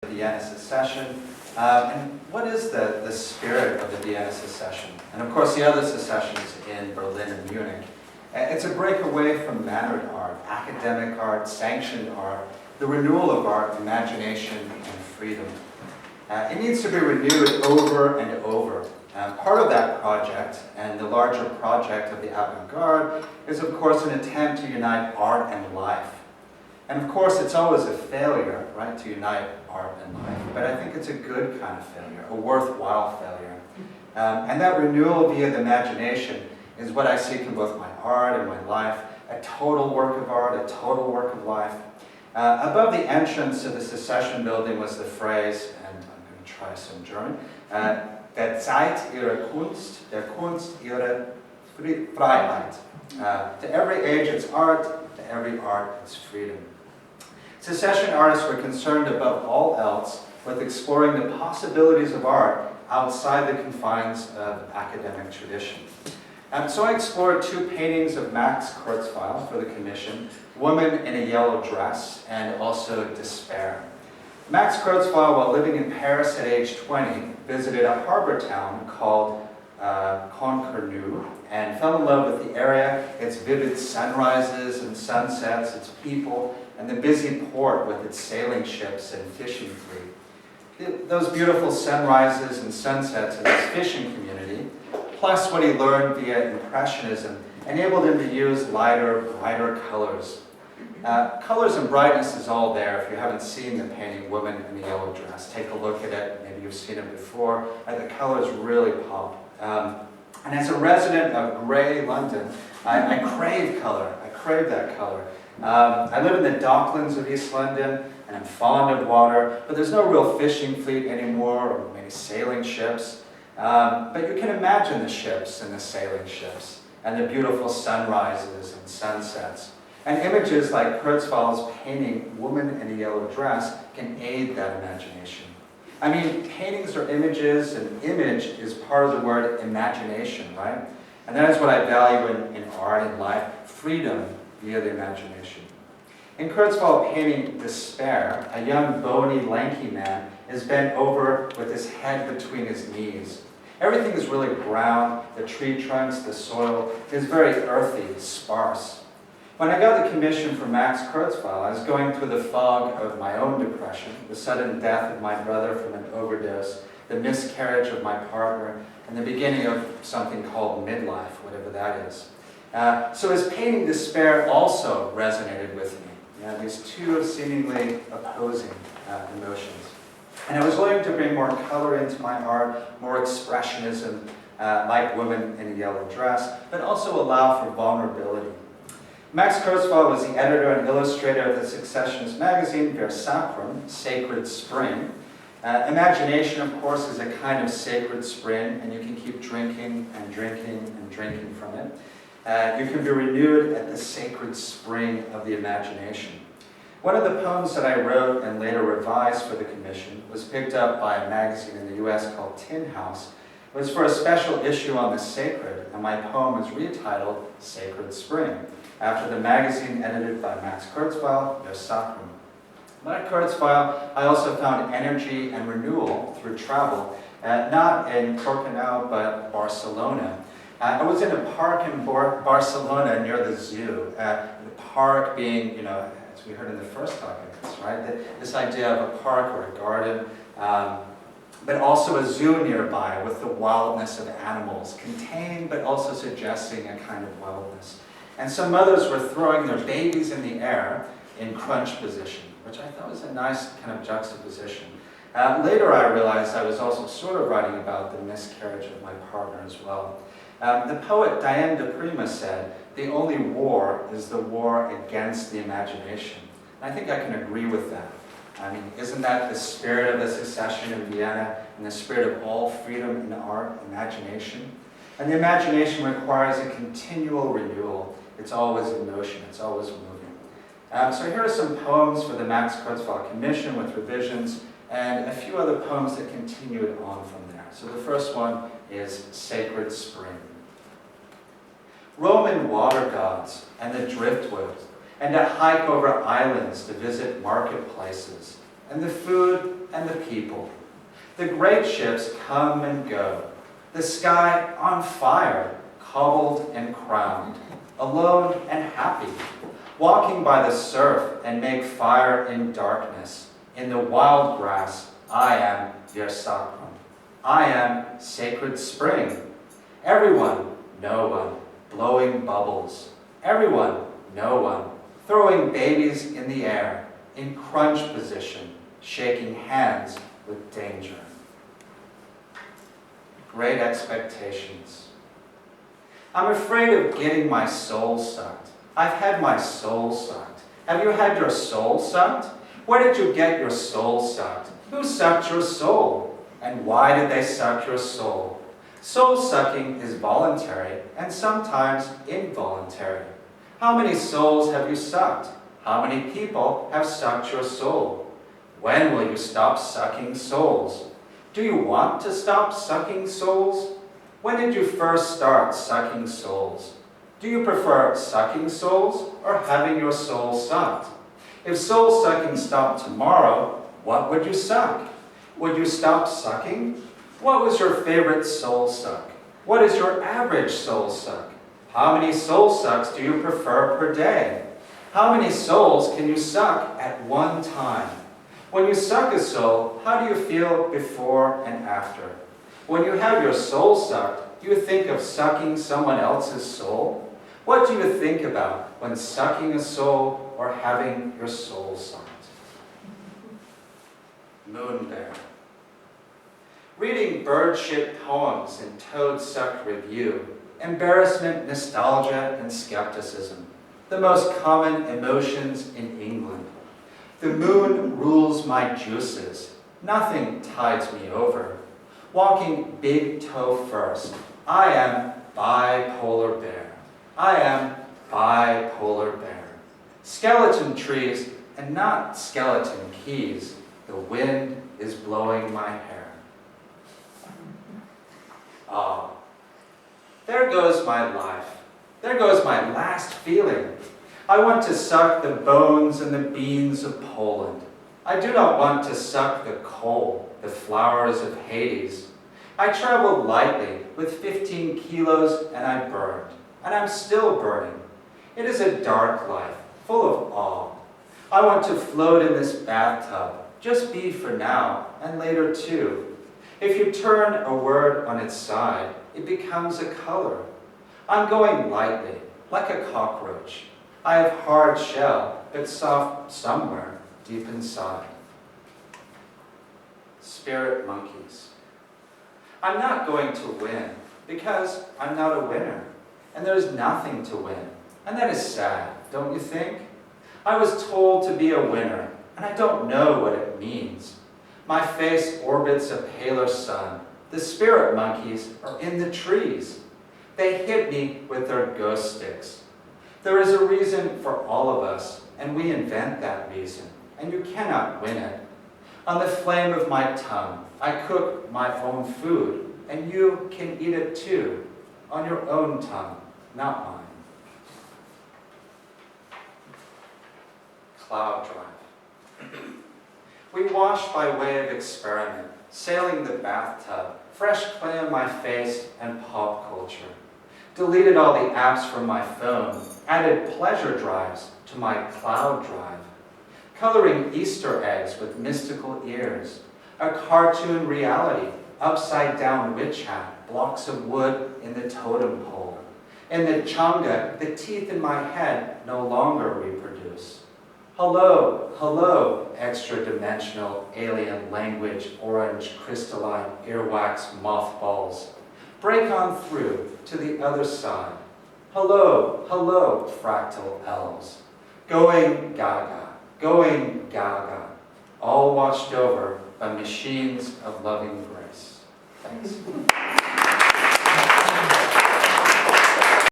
The Vienna Secession. And what is the spirit of the Vienna Secession? And of course the other secessions in Berlin and Munich. It's a break away from mannered art, academic art, sanctioned art, the renewal of art, imagination, and freedom. It needs to be renewed over and over. Part of that project, and the larger project of the avant-garde, is of course an attempt to unite art and life. And of course it's always a failure, right, to unite art and life, but I think it's a good kind of failure, a worthwhile failure. And that renewal via the imagination is what I seek in both my art and my life, a total work of art, a total work of life. Above the entrance to the Secession building was the phrase, and I'm going to try some German, der Zeit ihre Kunst, der Kunst ihre Freiheit. To every age it's art, to every art it's freedom. Secession artists were concerned above all else with exploring the possibilities of art outside the confines of academic tradition. So I explored two paintings of Max Kurzweil for the commission, Woman in a Yellow Dress and also Despair. Max Kurzweil, while living in Paris at age 20, visited a harbor town called Concarneau and fell in love with the area, its vivid sunrises and sunsets, its people, and the busy port with its sailing ships and fishing fleet. Those beautiful sunrises and sunsets in his fishing community, plus what he learned via Impressionism, enabled him to use lighter, brighter colors. Colors and brightness is all there. If you haven't seen the painting Woman in the Yellow Dress, take a look at it. Maybe you've seen it before. The colors really pop. And as a resident of grey London, I crave color. I crave that color. I live in the docklands of East London, and I'm fond of water, but there's no real fishing fleet anymore, or many sailing ships. But you can imagine the ships and the sailing ships, and the beautiful sunrises and sunsets. And images like Kurzweil's painting, Woman in a Yellow Dress, can aid that imagination. I mean, paintings are images, and image is part of the word imagination, right? And that is what I value in art and life, freedom via the imagination. In Kurzweil painting Despair, a young, bony, lanky man is bent over with his head between his knees. Everything is really brown, the tree trunks, the soil is very earthy, sparse. When I got the commission from Max Kurzweil, I was going through the fog of my own depression, the sudden death of my brother from an overdose, the miscarriage of my partner, and the beginning of something called midlife, whatever that is. So his painting Despair also resonated with me. These two seemingly opposing emotions. And I was willing to bring more color into my art, more expressionism, like Woman in a Yellow Dress, but also allow for vulnerability. Max Kurzweil was the editor and illustrator of the Secessionist magazine, Vers Sacrum, Sacred Spring. Imagination, of course, is a kind of sacred spring, and you can keep drinking and drinking and drinking from it. You can be renewed at the sacred spring of the imagination. One of the poems that I wrote and later revised for the commission was picked up by a magazine in the US called Tin House. It was for a special issue on the sacred, and my poem was retitled Sacred Spring, after the magazine edited by Max Kurzweil, Vers Sacrum. Like Kurzweil, I also found energy and renewal through travel, not in Kakania, but Barcelona. I was in a park in Barcelona near the zoo. The park being, as we heard in the first talk, I guess, right? This idea of a park or a garden, but also a zoo nearby with the wildness of animals, contained but also suggesting a kind of wildness. And some mothers were throwing their babies in the air in crunch position, which I thought was a nice kind of juxtaposition. Later I realized I was also sort of writing about the miscarriage of my partner as well. The poet Diane de Prima said, "The only war is the war against the imagination." And I think I can agree with that. I mean, isn't that the spirit of the secession in Vienna and the spirit of all freedom in art, imagination? And the imagination requires a continual renewal. It's always in motion, it's always moving. So here are some poems for the Max Kurzweil Commission with revisions, and a few other poems that continued on from there. So the first one is Sacred Spring. Roman water gods and the driftwood, and to hike over islands to visit marketplaces, and the food and the people. The great ships come and go, the sky on fire, cobbled and crowned, alone and happy, walking by the surf and make fire in darkness. In the wild grass, I am your sacrum. I am sacred spring. Everyone, no one, blowing bubbles. Everyone, no one, throwing babies in the air, in crunch position, shaking hands with danger. Great expectations. I'm afraid of getting my soul sucked. I've had my soul sucked. Have you had your soul sucked? Where did you get your soul sucked? Who sucked your soul? And why did they suck your soul? Soul sucking is voluntary and sometimes involuntary. How many souls have you sucked? How many people have sucked your soul? When will you stop sucking souls? Do you want to stop sucking souls? When did you first start sucking souls? Do you prefer sucking souls or having your soul sucked? If soul sucking stopped tomorrow, what would you suck? Would you stop sucking? What was your favorite soul suck? What is your average soul suck? How many soul sucks do you prefer per day? How many souls can you suck at one time? When you suck a soul, how do you feel before and after? When you have your soul sucked, do you think of sucking someone else's soul? What do you think about when sucking a soul or having your soul sucked? Moon Bear. Reading bird shit poems in Toad Suck Review. Embarrassment, nostalgia, and skepticism. The most common emotions in England. The moon rules my juices. Nothing tides me over. Walking big toe first. I am bipolar bear. I am bipolar bear. Skeleton trees and not skeleton keys. The wind is blowing my hair. Ah, there goes my life. There goes my last feeling. I want to suck the bones and the beans of Poland. I do not want to suck the coal, the flowers of Hades. I traveled lightly with 15 kilos and I burned, and I'm still burning. It is a dark life, full of awe. I want to float in this bathtub, just be for now and later too. If you turn a word on its side, it becomes a color. I'm going lightly, like a cockroach. I have hard shell, but soft somewhere deep inside. Spirit monkeys. I'm not going to win, because I'm not a winner, and there's nothing to win, and that is sad, don't you think? I was told to be a winner, and I don't know what it means. My face orbits a paler sun. The spirit monkeys are in the trees. They hit me with their ghost sticks. There is a reason for all of us, and we invent that reason, and you cannot win it. On the flame of my tongue, I cook my own food, and you can eat it too, on your own tongue, not mine. Cloud drive. We wash by way of experiment, sailing the bathtub, fresh clay on my face, and pop culture. Deleted all the apps from my phone, added pleasure drives to my cloud drive. Coloring Easter eggs with mystical ears, a cartoon reality, upside down witch hat, blocks of wood in the totem pole. In the changa, the teeth in my head no longer reproduce. Hello, hello, extra-dimensional alien language, orange crystalline earwax mothballs. Break on through to the other side. Hello, hello, fractal elves. Going gaga, all watched over by machines of loving grace. Thanks.